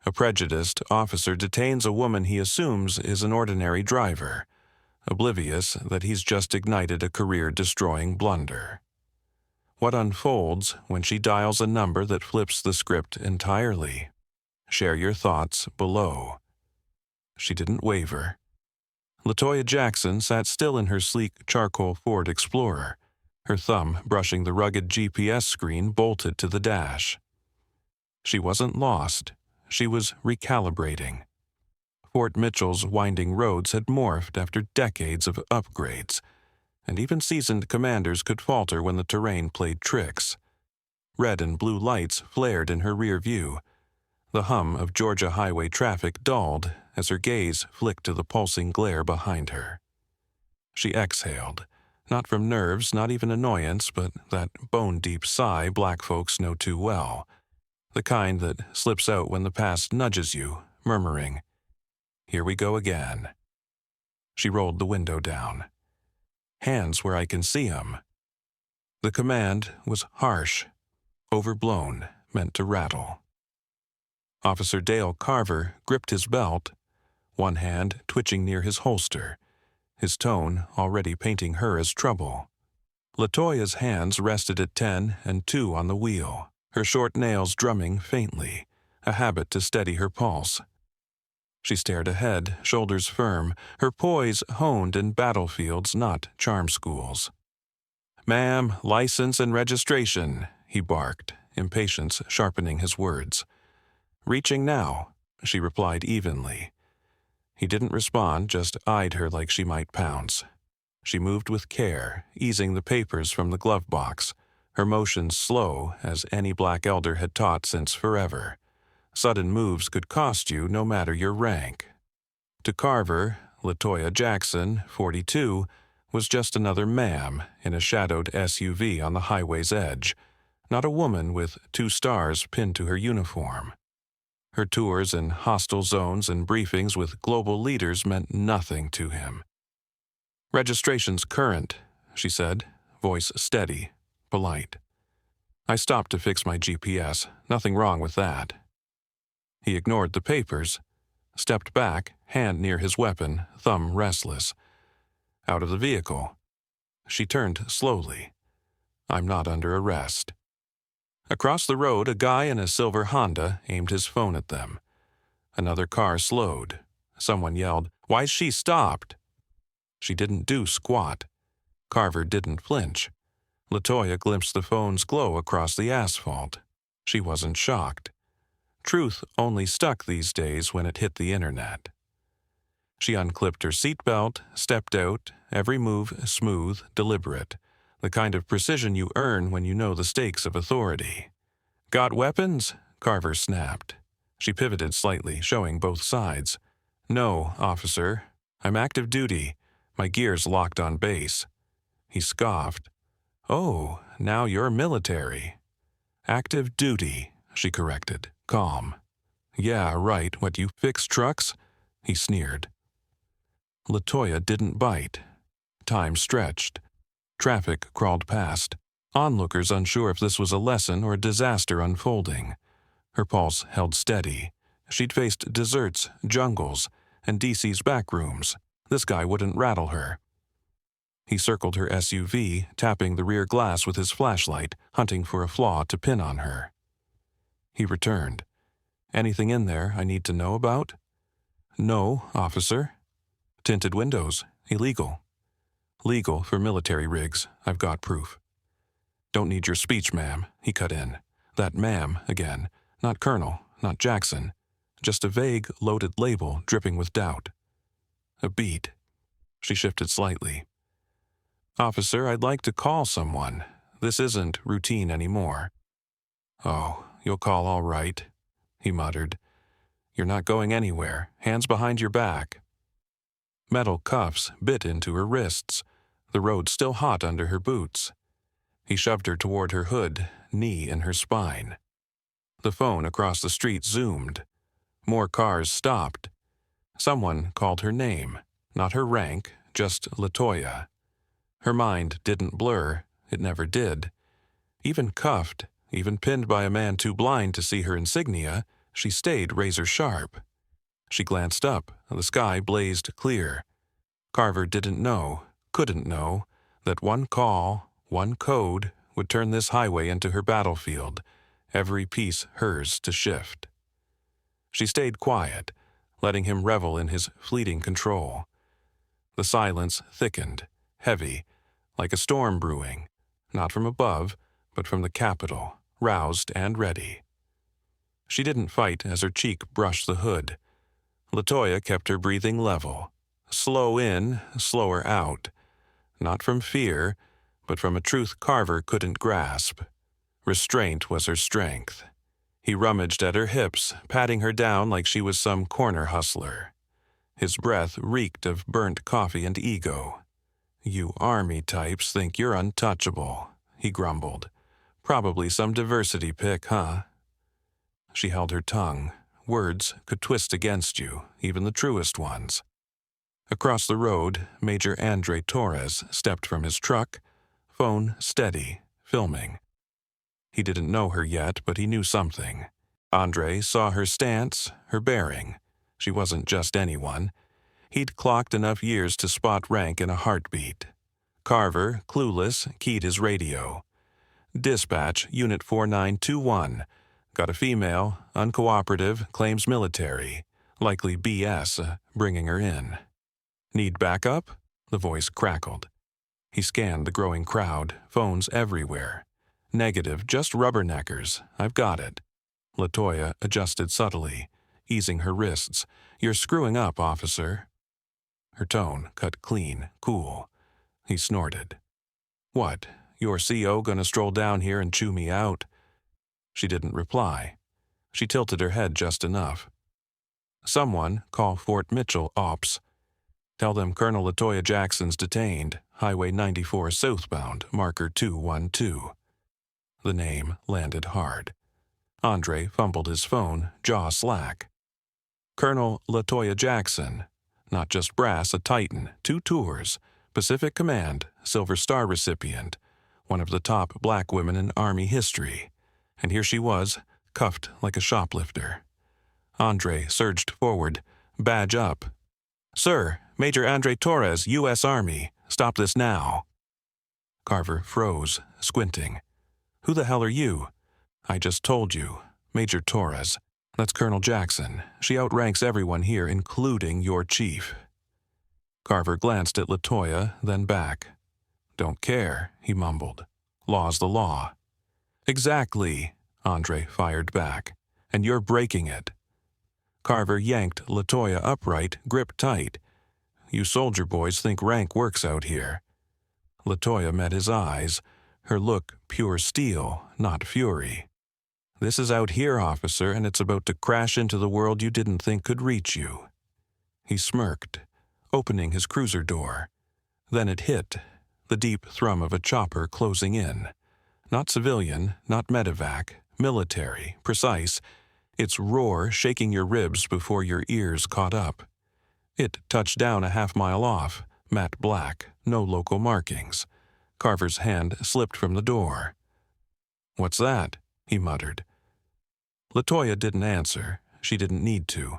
A prejudiced officer detains a woman he assumes is an ordinary driver, oblivious that he's just ignited a career-destroying blunder. What unfolds when she dials a number that flips the script entirely? Share your thoughts below. She didn't waver. Latoya Jackson sat still in her sleek charcoal Ford Explorer, her thumb brushing the rugged GPS screen bolted to the dash. She wasn't lost. She was recalibrating. Fort Mitchell's winding roads had morphed after decades of upgrades, and even seasoned commanders could falter when the terrain played tricks. Red and blue lights flared in her rear view. The hum of Georgia highway traffic dulled as her gaze flicked to the pulsing glare behind her. She exhaled, not from nerves, not even annoyance, but that bone-deep sigh black folks know too well, the kind that slips out when the past nudges you, murmuring, "Here we go again." She rolled the window down. "Hands where I can see 'em." The command was harsh, overblown, meant to rattle. Officer Dale Carver gripped his belt, one hand twitching near his holster, his tone already painting her as trouble. Latoya's hands rested at 10 and 2 on the wheel, her short nails drumming faintly, a habit to steady her pulse. She stared ahead, shoulders firm, her poise honed in battlefields, not charm schools. "Ma'am, license and registration," he barked, impatience sharpening his words. "Reaching now," she replied evenly. He didn't respond, just eyed her like she might pounce. She moved with care, easing the papers from the glove box, her motions slow as any black elder had taught since forever. Sudden moves could cost you no matter your rank. To Carver, Latoya Jackson, 42, was just another ma'am in a shadowed SUV on the highway's edge, not a woman with 2 stars pinned to her uniform. Her tours in hostile zones and briefings with global leaders meant nothing to him. "Registration's current," she said, voice steady, polite. "I stopped to fix my GPS. Nothing wrong with that." He ignored the papers, stepped back, hand near his weapon, thumb restless. Out of the vehicle. She turned slowly. "I'm not under arrest." Across the road, a guy in a silver Honda aimed his phone at them. Another car slowed. Someone yelled, "Why's she stopped?" She didn't do squat. Carver didn't flinch. Latoya glimpsed the phone's glow across the asphalt. She wasn't shocked. Truth only stuck these days when it hit the internet. She unclipped her seatbelt, stepped out, every move smooth, deliberate, the kind of precision you earn when you know the stakes of authority. "Got weapons?" Carver snapped. She pivoted slightly, showing both sides. "No, officer. I'm active duty. My gear's locked on base." He scoffed. "Oh, now you're military." "Active duty," she corrected, calm. "Yeah, right. What, you fix trucks?" He sneered. Latoya didn't bite. Time stretched. Traffic crawled past, onlookers unsure if this was a lesson or a disaster unfolding. Her pulse held steady. She'd faced deserts, jungles, and DC's back rooms. This guy wouldn't rattle her. He circled her SUV, tapping the rear glass with his flashlight, hunting for a flaw to pin on her. He returned. "Anything in there I need to know about?" "No, officer." "Tinted windows. Illegal." "Legal for military rigs. I've got proof." "Don't need your speech, ma'am," he cut in. That ma'am again. Not Colonel, not Jackson. Just a vague, loaded label dripping with doubt. A beat. She shifted slightly. "Officer, I'd like to call someone. This isn't routine anymore." "Oh, you'll call all right," he muttered. "You're not going anywhere. Hands behind your back." Metal cuffs bit into her wrists, the road still hot under her boots. He shoved her toward her hood, knee in her spine. The phone across the street zoomed. More cars stopped. Someone called her name, not her rank, just Latoya. Her mind didn't blur, it never did. Even cuffed, even pinned by a man too blind to see her insignia, She stayed razor-sharp. She glanced up, and the sky blazed clear. Carver didn't know, couldn't know, that one call, one code, would turn this highway into her battlefield, every piece hers to shift. She stayed quiet, letting him revel in his fleeting control. The silence thickened, heavy, like a storm brewing, not from above, but from the Capitol, roused and ready. She didn't fight as her cheek brushed the hood. Latoya kept her breathing level, slow in, slower out, not from fear, but from a truth Carver couldn't grasp. Restraint was her strength. He rummaged at her hips, patting her down like she was some corner hustler. His breath reeked of burnt coffee and ego. "You Army types think you're untouchable," he grumbled. "Probably some diversity pick, huh?" She held her tongue. Words could twist against you, even the truest ones. Across the road, Major Andre Torres stepped from his truck, phone steady, filming. He didn't know her yet, but he knew something. Andre saw her stance, her bearing. She wasn't just anyone. He'd clocked enough years to spot rank in a heartbeat. Carver, clueless, keyed his radio. "Dispatch, Unit 4921. Got a female, uncooperative, claims military. Likely BS, bringing her in." "Need backup?" The voice crackled. He scanned the growing crowd, phones everywhere. "Negative, just rubberneckers. I've got it." Latoya adjusted subtly, easing her wrists. "You're screwing up, officer." Her tone cut clean, cool. He snorted. "What, your CO gonna stroll down here and chew me out?" She didn't reply. She tilted her head just enough. "Someone call Fort Mitchell Ops. Tell them Colonel Latoya Jackson's detained, Highway 94 southbound, marker 212. The name landed hard. Andre fumbled his phone, jaw slack. Colonel Latoya Jackson. Not just brass, a Titan, 2 tours, Pacific Command, Silver Star recipient, one of the top black women in Army history. And here she was, cuffed like a shoplifter. Andre surged forward, badge up. "Sir, Major Andre Torres, U.S. Army. Stop this now." Carver froze, squinting. "Who the hell are you?" "I just told you. Major Torres. That's Colonel Jackson. She outranks everyone here, including your chief." Carver glanced at Latoya, then back. "Don't care," he mumbled. "Law's the law." "Exactly," Andre fired back. "And you're breaking it." Carver yanked Latoya upright, grip tight. "You soldier boys think rank works out here." Latoya met his eyes, her look pure steel, not fury. "This is out here, officer, and it's about to crash into the world you didn't think could reach you." He smirked, opening his cruiser door. Then it hit, the deep thrum of a chopper closing in. Not civilian, not medevac, military, precise. Its roar shaking your ribs before your ears caught up. It touched down a half-mile off, matte black, no local markings. Carver's hand slipped from the door. "What's that?" he muttered. Latoya didn't answer. She didn't need to.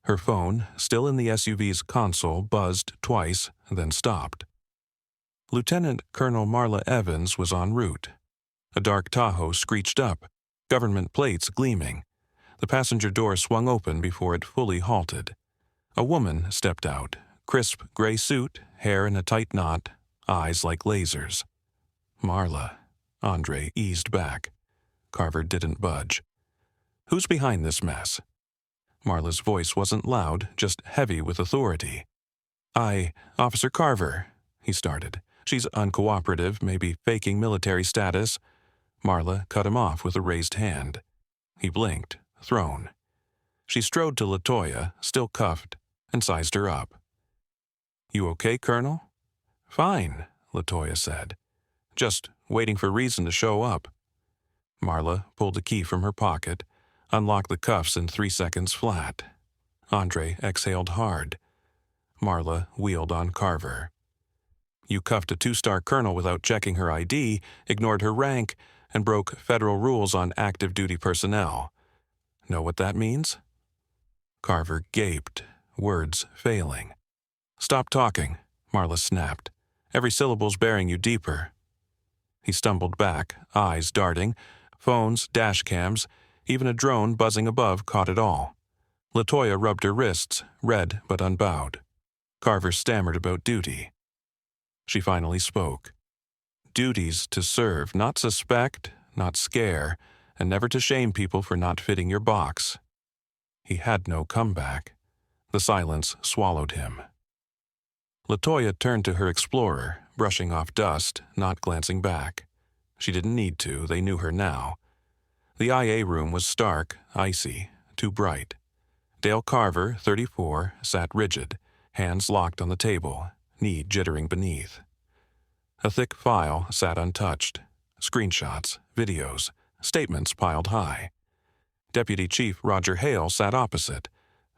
Her phone, still in the SUV's console, buzzed twice, then stopped. Lieutenant Colonel Marla Evans was en route. A dark Tahoe screeched up, government plates gleaming. The passenger door swung open before it fully halted. A woman stepped out, crisp gray suit, hair in a tight knot, eyes like lasers. "Marla." Andre eased back. Carver didn't budge. "Who's behind this mess?" Marla's voice wasn't loud, just heavy with authority. Officer Carver," he started. "She's uncooperative, maybe faking military status." Marla cut him off with a raised hand. He blinked, thrown. She strode to Latoya, still cuffed, and sized her up. "You okay, Colonel?" "Fine," Latoya said. "Just waiting for reason to show up." Marla pulled a key from her pocket, unlocked the cuffs in 3 seconds flat. Andre exhaled hard. Marla wheeled on Carver. "You cuffed a 2-star colonel without checking her ID, ignored her rank, and broke federal rules on active duty personnel. Know what that means? Carver gaped, words failing. Stop talking, Marla snapped. Every syllable's bearing you deeper. He stumbled back, eyes darting. Phones, dash cams, even a drone buzzing above caught it all. Latoya rubbed her wrists, red but unbowed. Carver stammered about duty. She finally spoke. Duty's to serve, not suspect, not scare, and never to shame people for not fitting your box. He had no comeback. The silence swallowed him. Latoya turned to her explorer, brushing off dust, not glancing back. She didn't need to, they knew her now. The IA room was stark, icy, too bright. Dale Carver, 34, sat rigid, hands locked on the table, knee jittering beneath. A thick file sat untouched. Screenshots, videos, statements piled high. Deputy Chief Roger Hale sat opposite,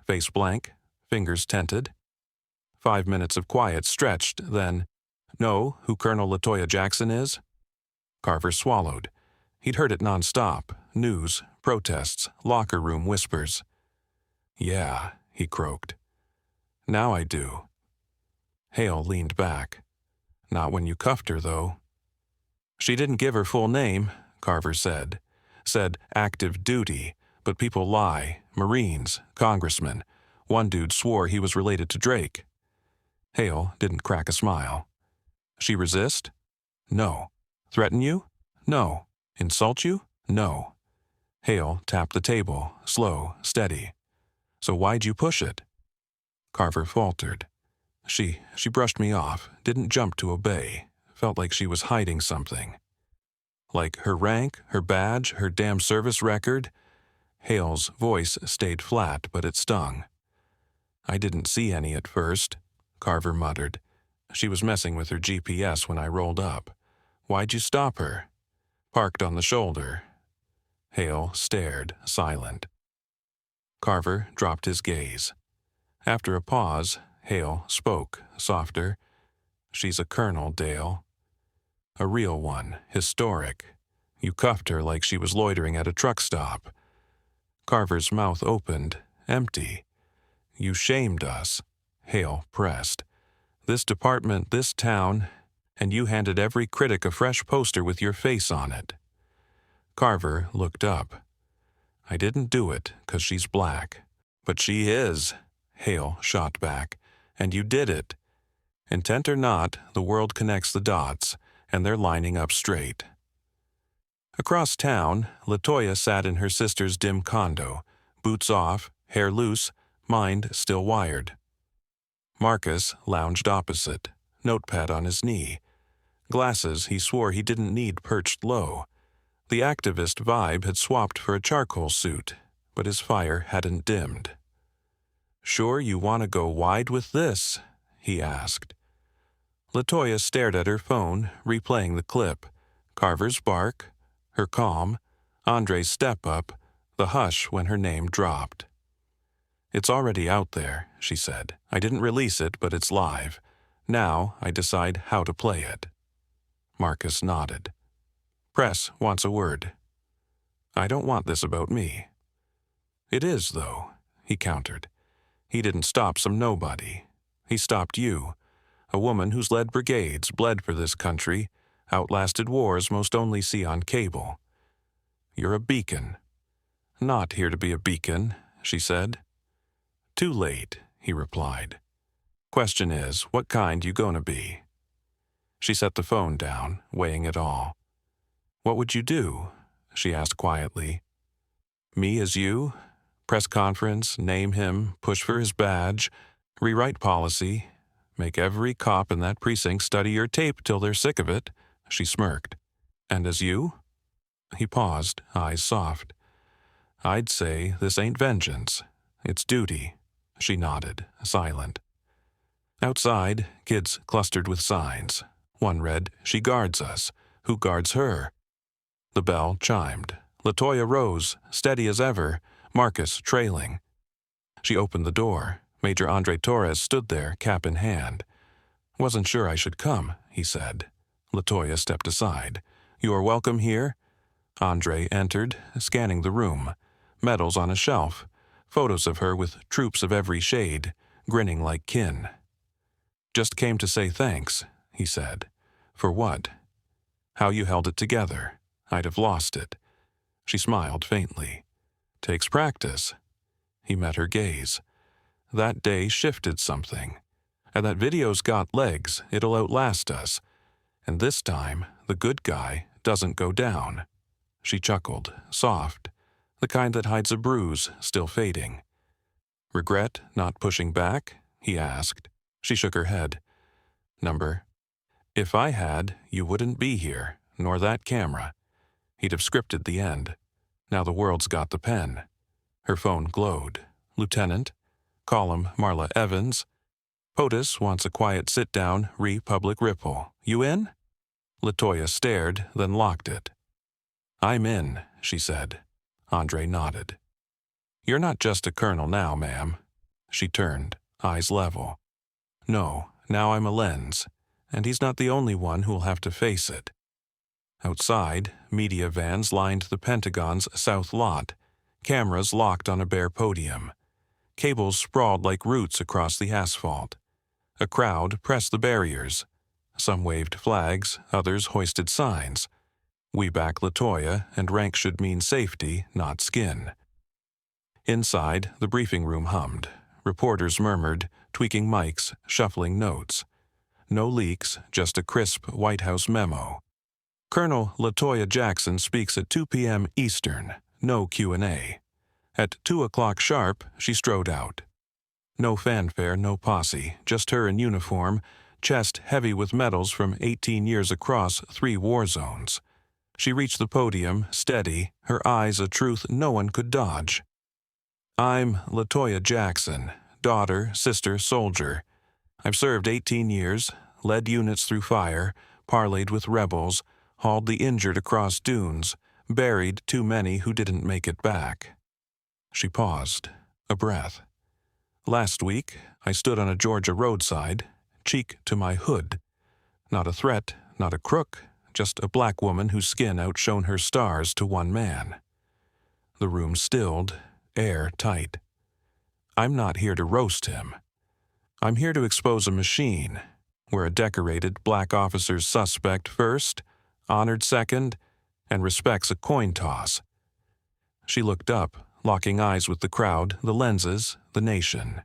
face blank, fingers tented. 5 minutes of quiet stretched, then, "Know who Colonel Latoya Jackson is?" Carver swallowed. He'd heard it nonstop, news, protests, locker room whispers. "Yeah," he croaked. "Now I do." Hale leaned back. "Not when you cuffed her, though." "She didn't give her full name," Carver said. Said active duty, but people lie, Marines, congressmen. One dude swore he was related to Drake. Hale didn't crack a smile. "She resist?" "No." "Threaten you?" "No." "Insult you?" "No." Hale tapped the table, slow, steady. "So why'd you push it?" Carver faltered. She brushed me off, didn't jump to obey, felt like she was hiding something. Like her rank, her badge, her damn service record? Hale's voice stayed flat, but it stung. "I didn't see any at first," Carver muttered. "She was messing with her GPS when I rolled up. Why'd you stop her?" "Parked on the shoulder." Hale stared, silent. Carver dropped his gaze. After a pause, Hale spoke, softer. "She's a colonel, Dale. A real one, historic. You cuffed her like she was loitering at a truck stop." Carver's mouth opened, empty. "You shamed us," Hale pressed. "This department, this town, and you handed every critic a fresh poster with your face on it." Carver looked up. "I didn't do it 'cause she's black." "But she is," Hale shot back. "And you did it. Intent or not, the world connects the dots, and they're lining up straight." Across town, Latoya sat in her sister's dim condo, boots off, hair loose, mind still wired. Marcus lounged opposite, notepad on his knee. Glasses he swore he didn't need perched low. The activist vibe had swapped for a charcoal suit, but his fire hadn't dimmed. "Sure you want to go wide with this?" he asked. Latoya stared at her phone, replaying the clip. Carver's bark, her calm, Andre's step-up, the hush when her name dropped. "It's already out there," she said. "I didn't release it, but it's live. Now I decide how to play it." Marcus nodded. "Press wants a word." "I don't want this about me." "It is, though," he countered. "He didn't stop some nobody. He stopped you, a woman who's led brigades, bled for this country, outlasted wars most only see on cable. You're a beacon." "Not here to be a beacon," she said. "Too late," he replied. "Question is, what kind you gonna be?" She set the phone down, weighing it all. "What would you do?" she asked quietly. "Me as you? Press conference, name him, push for his badge, rewrite policy, make every cop in that precinct study your tape till they're sick of it," she smirked. "And as you?" He paused, eyes soft. "I'd say this ain't vengeance. It's duty." She nodded, silent. Outside, kids clustered with signs. One read, "She guards us. Who guards her?" The bell chimed. Latoya rose, steady as ever, Marcus trailing. She opened the door. Major Andre Torres stood there, cap in hand. "Wasn't sure I should come," he said. Latoya stepped aside. "You're welcome here?" Andre entered, scanning the room. medals on a shelf, photos of her with troops of every shade, grinning like kin. "Just came to say thanks," he said. "For what?" "How you held it together. I'd have lost it." She smiled faintly. "Takes practice." He met her gaze. "That day shifted something. And that video's got legs. It'll outlast us. And this time, the good guy doesn't go down." She chuckled, soft, the kind that hides a bruise still fading. "Regret not pushing back?" he asked. She shook her head. "Number? If I had, you wouldn't be here, nor that camera." He'd have scripted the end. Now the world's got the pen. Her phone glowed. "Lieutenant? Call him Marla Evans. POTUS wants a quiet sit-down, public ripple. You in?" Latoya stared, then locked it. "I'm in," she said. Andre nodded. "You're not just a colonel now, ma'am." She turned, eyes level. "No, now I'm a lens, and he's not the only one who'll have to face it." Outside, media vans lined the Pentagon's south lot, cameras locked on a bare podium. Cables sprawled like roots across the asphalt. A crowd pressed the barriers. Some waved flags, others hoisted signs. "We back Latoya, and rank should mean safety, not skin." Inside, the briefing room hummed. Reporters murmured, tweaking mics, shuffling notes. No leaks, just a crisp White House memo. "Colonel Latoya Jackson speaks at 2 p.m. Eastern. No Q&A." At 2 o'clock sharp, she strode out. No fanfare, no posse, just her in uniform, chest heavy with medals from 18 years across 3 war zones. She reached the podium, steady, her eyes a truth no one could dodge. "I'm Latoya Jackson, daughter, sister, soldier. I've served 18 years, led units through fire, parlayed with rebels, hauled the injured across dunes, buried too many who didn't make it back." She paused, a breath. "Last week, I stood on a Georgia roadside, cheek to my hood. Not a threat, not a crook, just a black woman whose skin outshone her stars to one man." The room stilled, air tight. "I'm not here to roast him. I'm here to expose a machine, where a decorated black officer's suspect first, honored second, and respects a coin toss." She looked up, locking eyes with the crowd, the lenses, the nation.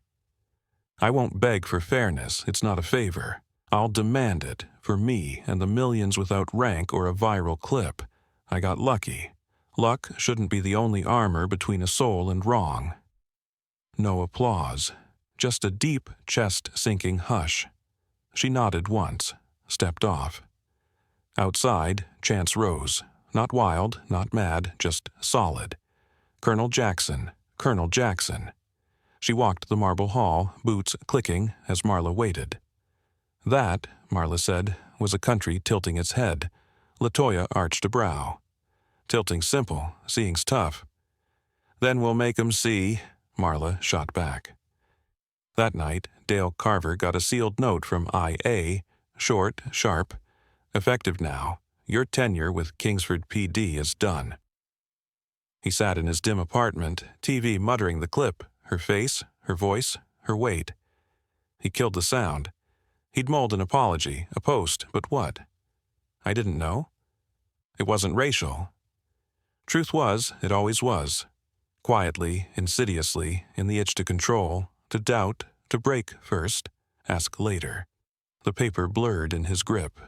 "I won't beg for fairness, it's not a favor. I'll demand it, for me and the millions without rank or a viral clip. I got lucky. Luck shouldn't be the only armor between a soul and wrong." No applause, just a deep, chest-sinking hush. She nodded once, stepped off. Outside, chants rose, not wild, not mad, just solid. "Colonel Jackson, Colonel Jackson." She walked the marble hall, boots clicking as Marla waited. That, Marla said, was a country tilting its head. Latoya arched a brow. "Tilting's simple, seeing's tough." "Then we'll make 'em see," Marla shot back. That night, Dale Carver got a sealed note from IA, short, sharp. "Effective now. Your tenure with Kingsford PD is done." He sat in his dim apartment, TV muttering the clip, her face, her voice, her weight. He killed the sound. He'd mulled an apology, a post, but what? "I didn't know." It wasn't racial. Truth was, it always was. Quietly, insidiously, in the itch to control, to doubt, to break first, ask later. The paper blurred in his grip.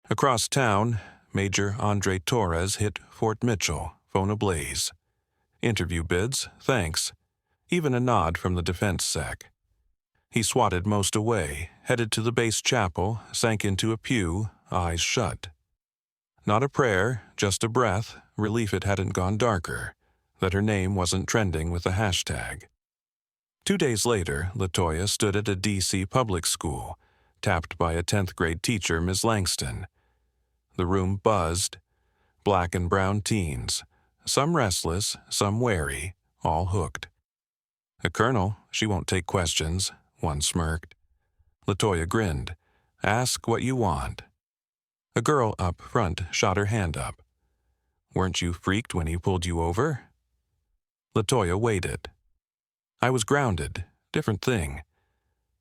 Across town, Major Andre Torres hit Fort Mitchell, phone ablaze. Interview bids, thanks. Even a nod from the defense sec. He swatted most away, headed to the base chapel, sank into a pew, eyes shut. Not a prayer, just a breath, relief it hadn't gone darker, that her name wasn't trending with a hashtag. 2 days later, Latoya stood at a D.C. public school, tapped by a 10th grade teacher, Ms. Langston. The room buzzed. Black and brown teens, some restless, some wary, all hooked. "A colonel, she won't take questions," one smirked. Latoya grinned. "Ask what you want." A girl up front shot her hand up. "Weren't you freaked when he pulled you over?" Latoya waited. I was grounded. Different thing.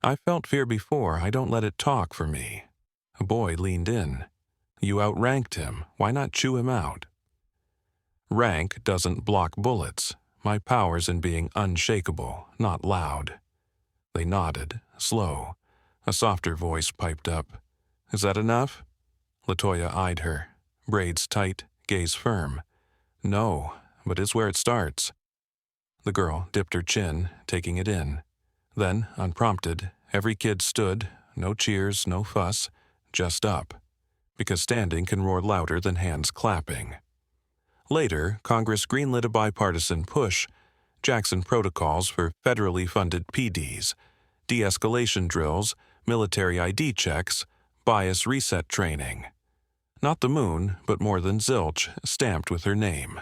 I felt fear before. I don't let it talk for me. A boy leaned in. You outranked him. Why not chew him out? Rank doesn't block bullets. My power's in being unshakable, not loud. They nodded, slow. A softer voice piped up. Is that enough? Latoya eyed her. Braids tight, gaze firm. No, but it's where it starts. The girl dipped her chin, taking it in. Then, unprompted, every kid stood, no cheers, no fuss, just up. Because standing can roar louder than hands clapping. Later, Congress greenlit a bipartisan push, Jackson protocols for federally funded PDs, de-escalation drills, military ID checks, bias reset training. Not the moon, but more than zilch, stamped with her name.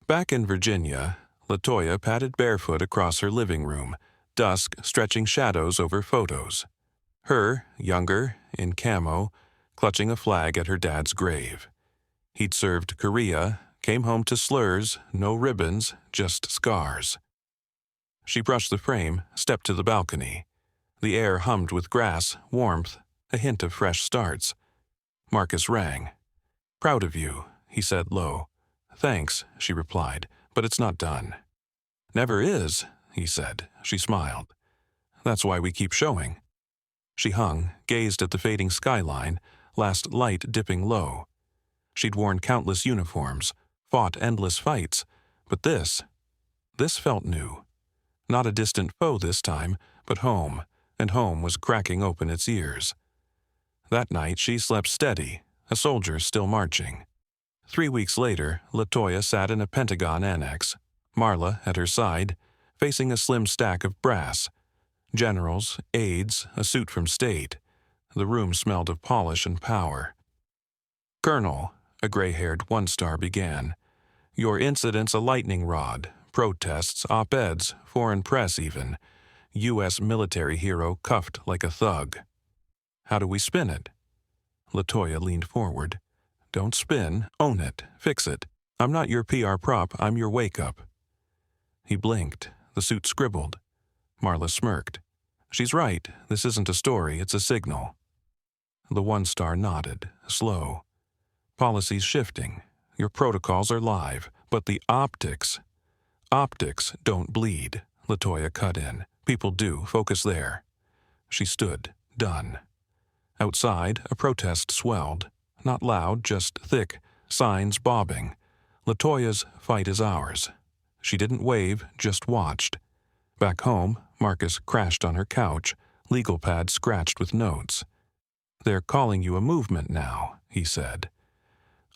Back in Virginia, Latoya padded barefoot across her living room, dusk stretching shadows over photos. Her, younger, in camo, clutching a flag at her dad's grave. He'd served Korea, came home to slurs, no ribbons, just scars. She brushed the frame, stepped to the balcony. The air hummed with grass, warmth, a hint of fresh starts. Marcus rang. Proud of you, he said low. Thanks, she replied, but it's not done. Never is, he said. She smiled. That's why we keep showing. She hung, gazed at the fading skyline, last light dipping low. She'd worn countless uniforms, fought endless fights, but this felt new. Not a distant foe this time, but home, and home was cracking open its ears. That night she slept steady, a soldier still marching. 3 weeks later, Latoya sat in a Pentagon annex, Marla at her side, facing a slim stack of brass. Generals, aides, a suit from state. The room smelled of polish and power. Colonel, a gray-haired one-star began. Your incident's a lightning rod. Protests, op-eds, foreign press even. U.S. military hero cuffed like a thug. How do we spin it? Latoya leaned forward. Don't spin, own it, fix it. I'm not your PR prop, I'm your wake-up. He blinked. The suit scribbled. Marla smirked. She's right. This isn't a story, it's a signal. The one-star nodded, slow. Policy's shifting. Your protocols are live, but the optics don't bleed, Latoya cut in. People do. Focus there. She stood, done. Outside, a protest swelled. Not loud, just thick, signs bobbing. Latoya's fight is ours. She didn't wave, just watched. Back home, Marcus crashed on her couch, legal pad scratched with notes. They're calling you a movement now, he said.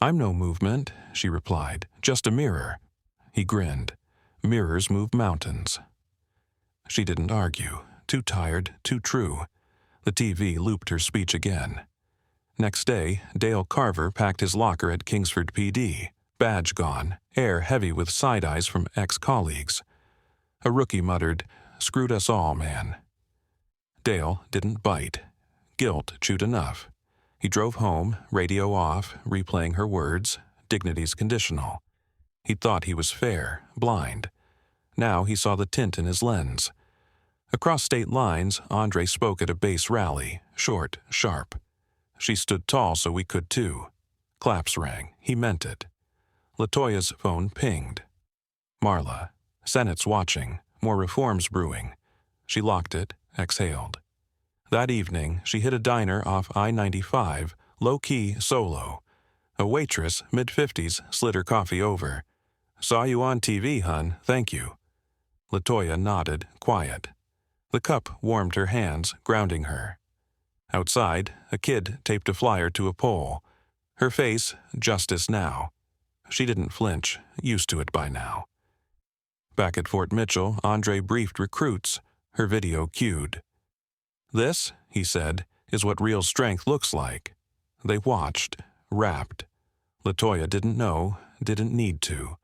I'm no movement, she replied, just a mirror. He grinned. Mirrors move mountains. She didn't argue. Too tired, too true. The TV looped her speech again. Next day, Dale Carver packed his locker at Kingsford PD, badge gone, air heavy with side-eyes from ex-colleagues. A rookie muttered, "Screwed us all, man." Dale didn't bite. Guilt chewed enough. He drove home, radio off, replaying her words, dignity's conditional. He thought he was fair, blind. Now he saw the tint in his lens. Across state lines, Andre spoke at a base rally, short, sharp. She stood tall so we could too. Claps rang. He meant it. Latoya's phone pinged. Marla. Senate's watching. More reforms brewing. She locked it, exhaled. That evening, she hit a diner off I-95, low-key, solo. A waitress, mid-50s, slid her coffee over. Saw you on TV, hun. Thank you. Latoya nodded, quiet. The cup warmed her hands, grounding her. Outside, a kid taped a flyer to a pole. Her face, justice now. She didn't flinch, used to it by now. Back at Fort Mitchell, Andre briefed recruits, her video cued. This, he said, is what real strength looks like. They watched, rapt. Latoya didn't know, didn't need to.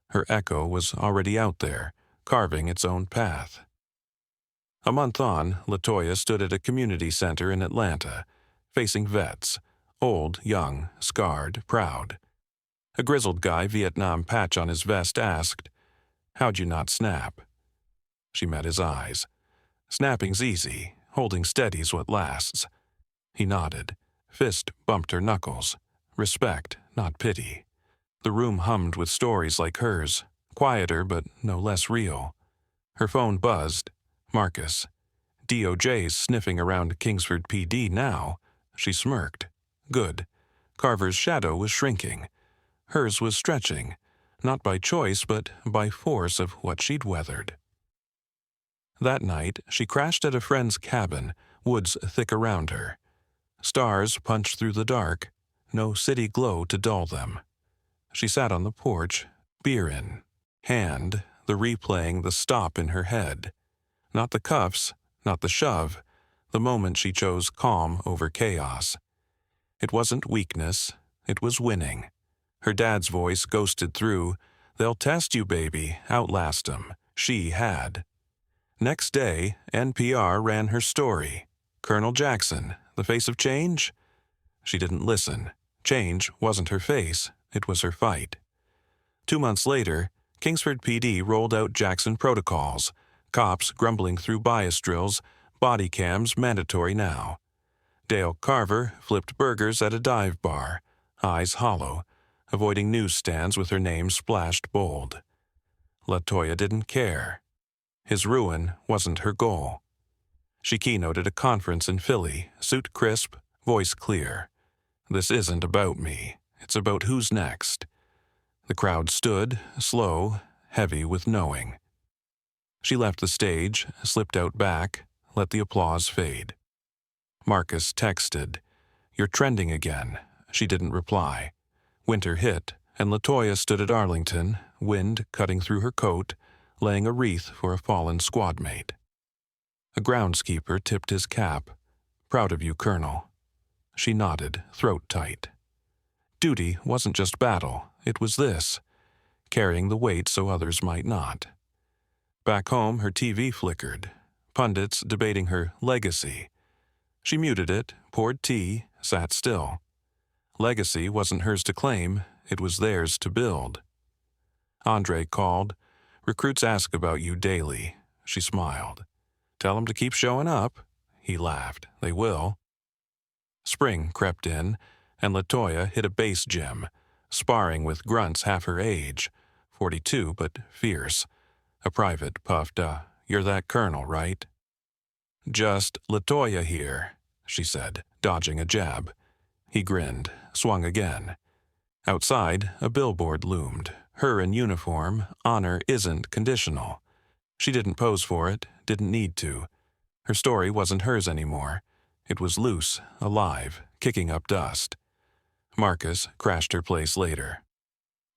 Her echo was already out there, carving its own path. A month on, Latoya stood at a community center in Atlanta, facing vets, old, young, scarred, proud. A grizzled guy, Vietnam patch on his vest, asked, How'd you not snap? She met his eyes. Snapping's easy, holding steady's what lasts. He nodded. Fist bumped her knuckles. Respect, not pity. The room hummed with stories like hers, quieter but no less real. Her phone buzzed. Marcus. DOJ's sniffing around Kingsford PD now. She smirked. Good. Carver's shadow was shrinking. Hers was stretching, not by choice but by force of what she'd weathered. That night, she crashed at a friend's cabin, woods thick around her. Stars punched through the dark, no city glow to dull them. She sat on the porch, beer in hand, the replaying the stop in her head. Not the cuffs, not the shove, the moment she chose calm over chaos. It wasn't weakness, it was winning. Her dad's voice ghosted through, "They'll test you, baby, outlast 'em." She had. Next day, NPR ran her story. Colonel Jackson, the face of change? She didn't listen. Change wasn't her face, it was her fight. 2 months later, Kingsford PD rolled out Jackson protocols, cops grumbling through bias drills, body cams mandatory now. Dale Carver flipped burgers at a dive bar, eyes hollow, avoiding newsstands with her name splashed bold. Latoya didn't care. His ruin wasn't her goal. She keynoted a conference in Philly, suit crisp, voice clear. This isn't about me. It's about who's next. The crowd stood, slow, heavy with knowing. She left the stage, slipped out back, let the applause fade. Marcus texted, "You're trending again." She didn't reply. Winter hit, and Latoya stood at Arlington, wind cutting through her coat, laying a wreath for a fallen squad mate. A groundskeeper tipped his cap. "Proud of you, Colonel." She nodded, throat tight. Duty wasn't just battle, it was this, carrying the weight so others might not. Back home, her TV flickered, pundits debating her legacy. She muted it, poured tea, sat still. Legacy wasn't hers to claim, it was theirs to build. Andre called. "Recruits ask about you daily." She smiled. "Tell them to keep showing up." He laughed. "They will." Spring crept in, and Latoya hit a base gym, sparring with grunts half her age, 42 but fierce. A private puffed, "You're that colonel, right?" "Just Latoya here," she said, dodging a jab. He grinned, swung again. Outside, a billboard loomed. Her in uniform, honor isn't conditional. She didn't pose for it, didn't need to. Her story wasn't hers anymore. It was loose, alive, kicking up dust. Marcus crashed her place later.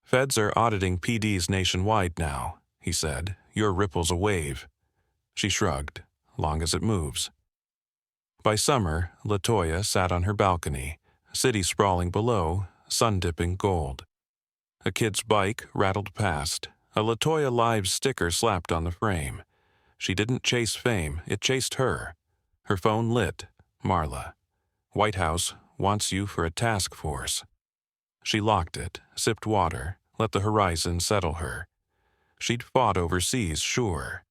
"Feds are auditing PDs nationwide now," he said. "Your ripple's a wave." She shrugged. "Long as it moves." By summer, Latoya sat on her balcony, city sprawling below, sun dipping gold. A kid's bike rattled past, a Latoya Lives sticker slapped on the frame. She didn't chase fame, it chased her. Her phone lit. Marla. "White House wants you for a task force." She locked it, sipped water, let the horizon settle her. She'd fought overseas, sure.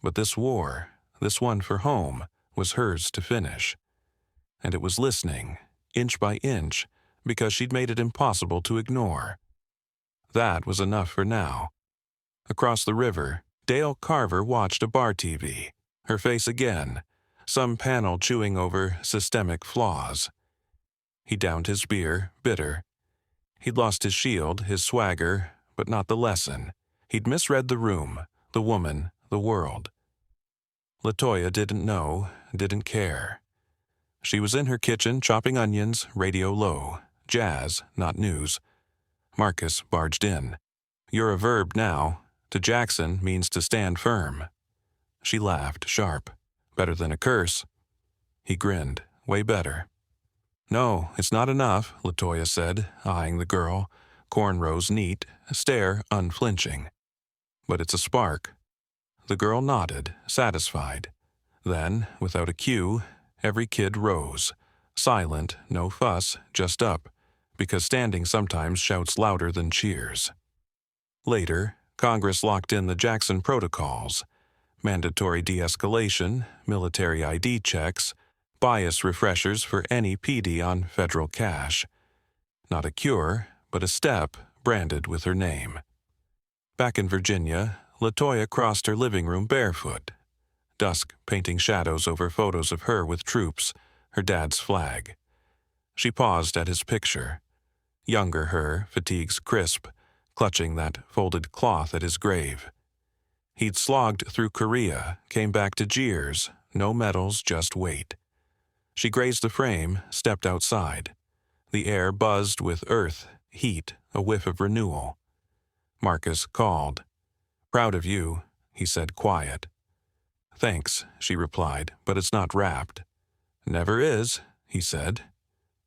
But this war, this one for home, was hers to finish. And it was listening, inch by inch, because she'd made it impossible to ignore. That was enough for now. Across the river, Dale Carver watched a bar TV, her face again, some panel chewing over systemic flaws. He downed his beer, bitter. He'd lost his shield, his swagger, but not the lesson. He'd misread the room, the woman, the world. Latoya didn't know, didn't care. She was in her kitchen chopping onions, radio low. Jazz, not news. Marcus barged in. "You're a verb now. To Jackson means to stand firm." She laughed, sharp. "Better than a curse." He grinned. "Way better." "No, it's not enough," Latoya said, eyeing the girl, cornrows neat, stare unflinching. "But it's a spark." The girl nodded, satisfied. Then, without a cue, every kid rose. Silent, no fuss, just up, because standing sometimes shouts louder than cheers. Later, Congress locked in the Jackson protocols: mandatory de-escalation, military ID checks, bias refreshers for any PD on federal cash. Not a cure, but a step branded with her name. Back in Virginia, Latoya crossed her living room barefoot, dusk painting shadows over photos of her with troops, her dad's flag. She paused at his picture. Younger her, fatigues crisp, clutching that folded cloth at his grave. He'd slogged through Korea, came back to jeers, no medals, just weight. She grazed the frame, stepped outside. The air buzzed with earth, heat, a whiff of renewal. Marcus called. "Proud of you," he said, quiet. "Thanks," she replied, "but it's not wrapped." "Never is," he said.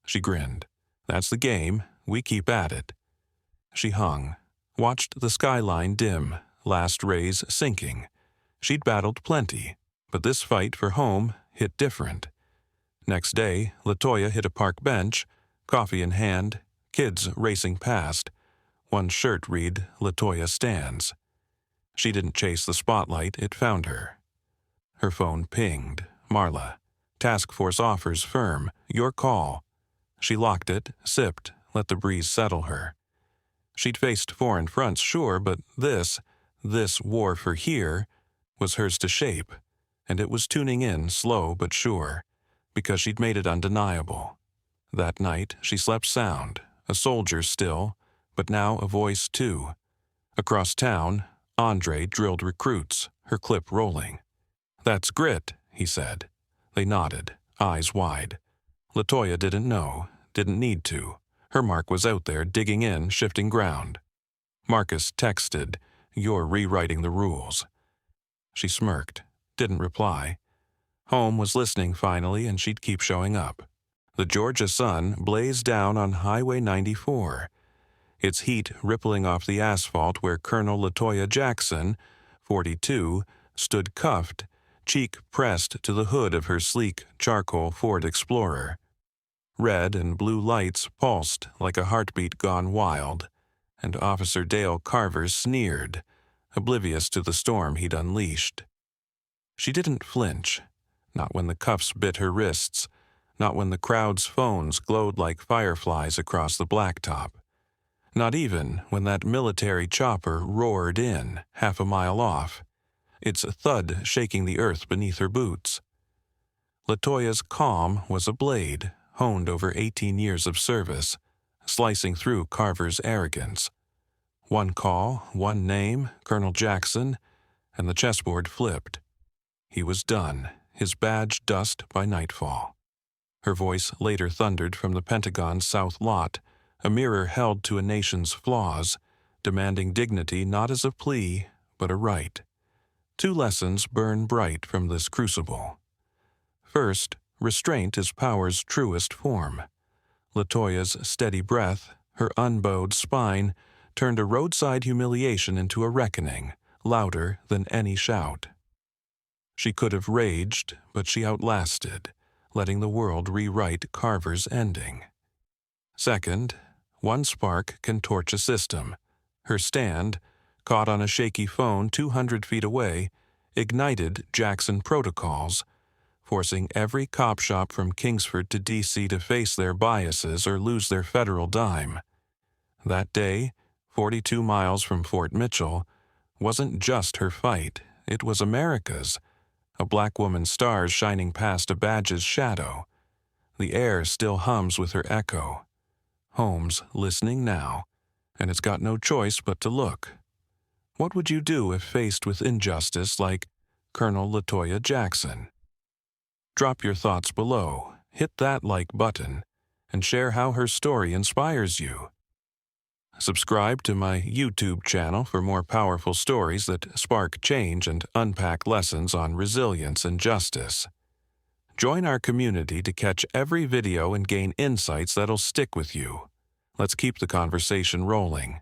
She grinned. "That's the game. We keep at it." She hung, watched the skyline dim, last rays sinking. She'd battled plenty, but this fight for home hit different. Next day, Latoya hit a park bench, coffee in hand, kids racing past. One shirt read, "Latoya Stands." She didn't chase the spotlight, it found her. Her phone pinged. "Marla. Task force offers firm. Your call." She locked it, sipped, let the breeze settle her. She'd faced foreign fronts, sure, but this war for here, was hers to shape, and it was tuning in, slow but sure, because she'd made it undeniable. That night, she slept sound, a soldier still, but now a voice too. Across town, Andre drilled recruits, her clip rolling. "That's grit," he said. They nodded, eyes wide. Latoya didn't know, didn't need to. Her mark was out there, digging in, shifting ground. Marcus texted, "You're rewriting the rules." She smirked, didn't reply. Home was listening finally, and she'd keep showing up. The Georgia sun blazed down on Highway 94, its heat rippling off the asphalt where Colonel Latoya Jackson, 42, stood cuffed, cheek pressed to the hood of her sleek charcoal Ford Explorer. Red and blue lights pulsed like a heartbeat gone wild, and Officer Dale Carver sneered, oblivious to the storm he'd unleashed. She didn't flinch, not when the cuffs bit her wrists, not when the crowd's phones glowed like fireflies across the blacktop, not even when that military chopper roared in, half a mile off, its thud shaking the earth beneath her boots. Latoya's calm was a blade, honed over 18 years of service, slicing through Carver's arrogance. One call, one name, Colonel Jackson, and the chessboard flipped. He was done, his badge dust by nightfall. Her voice later thundered from the Pentagon's south lot, a mirror held to a nation's flaws, demanding dignity not as a plea, but a right. 2 lessons burn bright from this crucible. First, restraint is power's truest form. Latoya's steady breath, her unbowed spine, turned a roadside humiliation into a reckoning, louder than any shout. She could have raged, but she outlasted, letting the world rewrite Carver's ending. Second, one spark can torch a system. Her stand, caught on a shaky phone 200 feet away, ignited Jackson protocols, forcing every cop shop from Kingsford to D.C. to face their biases or lose their federal dime. That day, 42 miles from Fort Mitchell, wasn't just her fight, it was America's. A black woman's stars shining past a badge's shadow. The air still hums with her echo. Home's listening now, and it's got no choice but to look. What would you do if faced with injustice like Colonel Latoya Jackson? Drop your thoughts below, hit that like button, and share how her story inspires you. Subscribe to my YouTube channel for more powerful stories that spark change and unpack lessons on resilience and justice. Join our community to catch every video and gain insights that'll stick with you. Let's keep the conversation rolling.